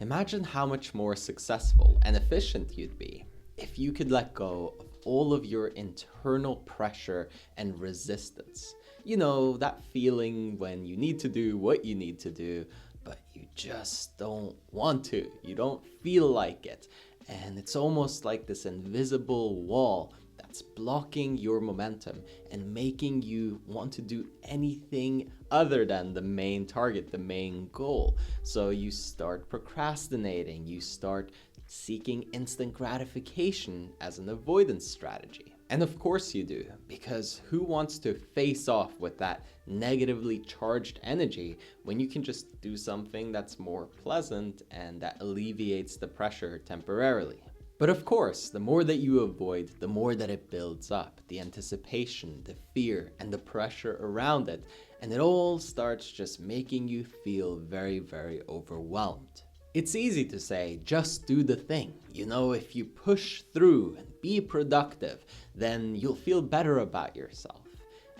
Imagine how much more successful and efficient you'd be if you could let go of all of your internal pressure and resistance. You know, that feeling when you need to do what you need to do, but you just don't want to. You don't feel like it. And it's almost like this invisible wall that's blocking your momentum and making you want to do anything other than the main target, the main goal. So you start procrastinating, you start seeking instant gratification as an avoidance strategy. And of course you do, because who wants to face off with that negatively charged energy when you can just do something that's more pleasant and that alleviates the pressure temporarily? But of course, the more that you avoid, the more that it builds up. The anticipation, the fear, and the pressure around it. And it all starts just making you feel very, very overwhelmed. It's easy to say, just do the thing. You know, if you push through and be productive, then you'll feel better about yourself.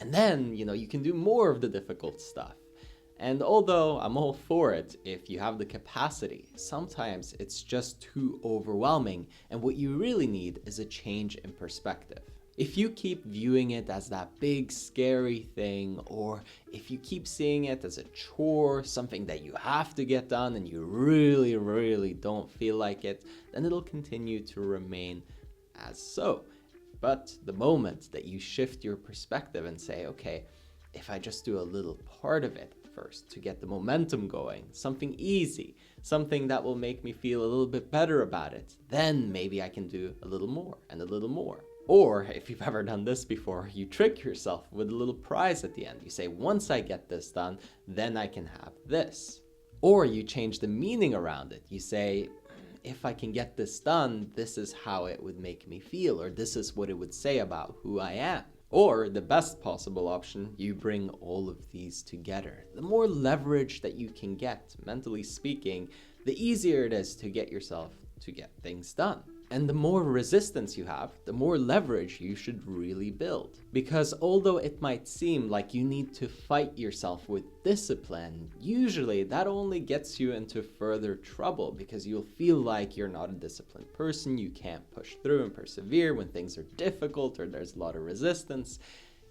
And then, you can do more of the difficult stuff. And although I'm all for it, if you have the capacity, sometimes it's just too overwhelming, and what you really need is a change in perspective. If you keep viewing it as that big scary thing, or if you keep seeing it as a chore, something that you have to get done and you really, really don't feel like it, then it'll continue to remain as so. But the moment that you shift your perspective and say, okay, if I just do a little part of it first to get the momentum going, something easy, something that will make me feel a little bit better about it, then maybe I can do a little more and a little more. Or if you've ever done this before, you trick yourself with a little prize at the end. You say, once I get this done, then I can have this. Or you change the meaning around it. You say, if I can get this done, this is how it would make me feel, or this is what it would say about who I am. Or the best possible option, you bring all of these together. The more leverage that you can get, mentally speaking, the easier it is to get yourself to get things done. And the more resistance you have, the more leverage you should really build. Because although it might seem like you need to fight yourself with discipline, usually that only gets you into further trouble because you'll feel like you're not a disciplined person, you can't push through and persevere when things are difficult or there's a lot of resistance.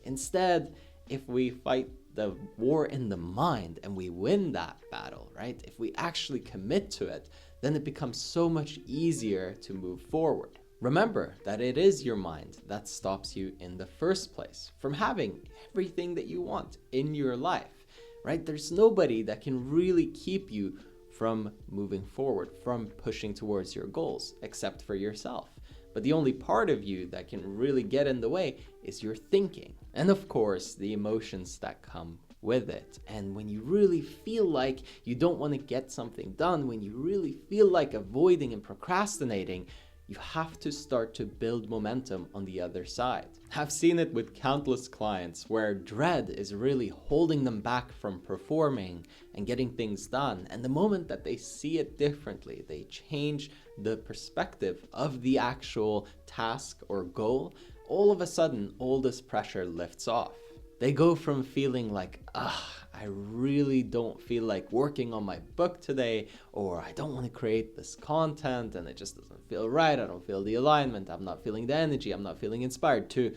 Instead, if we fight the war in the mind and we win that battle, right? If we actually commit to it, then it becomes so much easier to move forward. Remember that it is your mind that stops you in the first place from having everything that you want in your life, right? There's nobody that can really keep you from moving forward, from pushing towards your goals, except for yourself. But the only part of you that can really get in the way is your thinking. And of course, the emotions that come with it. And when you really feel like you don't want to get something done, when you really feel like avoiding and procrastinating, you have to start to build momentum on the other side. I've seen it with countless clients where dread is really holding them back from performing and getting things done. And the moment that they see it differently, they change the perspective of the actual task or goal, all of a sudden, all this pressure lifts off. They go from feeling like, I really don't feel like working on my book today, or I don't want to create this content and it just doesn't feel right, I don't feel the alignment, I'm not feeling the energy, I'm not feeling inspired, to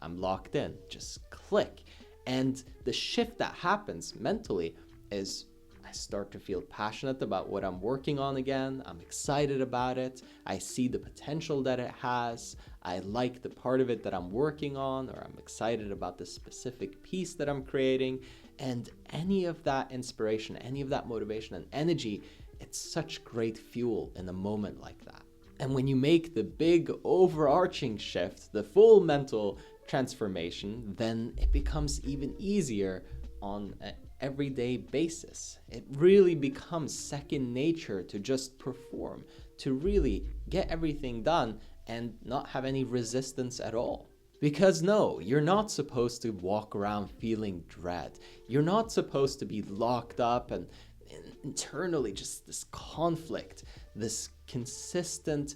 I'm locked in, just click. And the shift that happens mentally is I start to feel passionate about what I'm working on again. I'm excited about it. I see the potential that it has. I like the part of it that I'm working on, or I'm excited about the specific piece that I'm creating. And any of that inspiration, any of that motivation and energy, it's such great fuel in a moment like that. And when you make the big overarching shift, the full mental transformation, then it becomes even easier on an everyday basis. It really becomes second nature to just perform, to really get everything done and not have any resistance at all. Because no, you're not supposed to walk around feeling dread. You're not supposed to be locked up and internally just this conflict, this consistent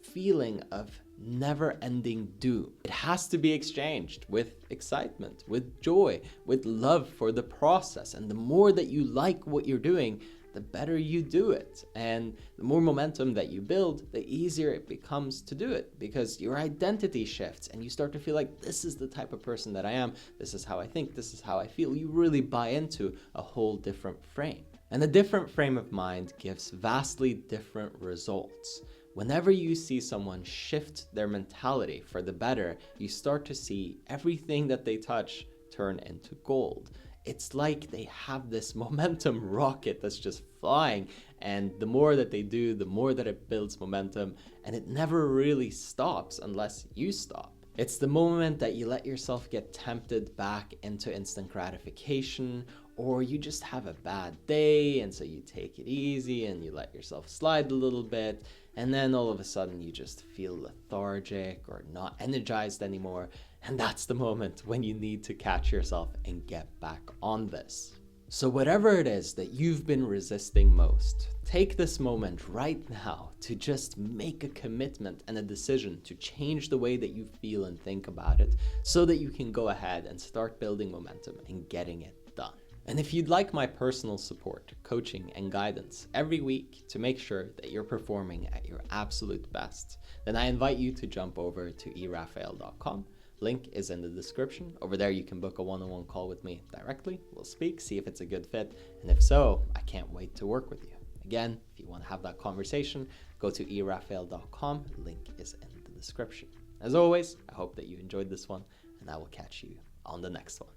feeling of never-ending doom. It has to be exchanged with excitement, with joy, with love for the process. And the more that you like what you're doing, the better you do it. And the more momentum that you build, the easier it becomes to do it, because your identity shifts and you start to feel like, this is the type of person that I am, this is how I think, this is how I feel. You really buy into a whole different frame. And a different frame of mind gives vastly different results. Whenever you see someone shift their mentality for the better, you start to see everything that they touch turn into gold. It's like they have this momentum rocket that's just flying, and the more that they do, the more that it builds momentum, and it never really stops unless you stop. It's the moment that you let yourself get tempted back into instant gratification, or you just have a bad day and so you take it easy and you let yourself slide a little bit, and then all of a sudden you just feel lethargic or not energized anymore, and that's the moment when you need to catch yourself and get back on this. So whatever it is that you've been resisting most, take this moment right now to just make a commitment and a decision to change the way that you feel and think about it, so that you can go ahead and start building momentum and getting it done. And if you'd like my personal support, coaching, and guidance every week to make sure that you're performing at your absolute best, then I invite you to jump over to erafael.com. Link is in the description. Over there you can book a one-on-one call with me directly. We'll speak, see if it's a good fit, and if so, I can't wait to work with you. Again, if you want to have that conversation, go to erafael.com. Link is in the description. As always, I hope that you enjoyed this one, and I will catch you on the next one.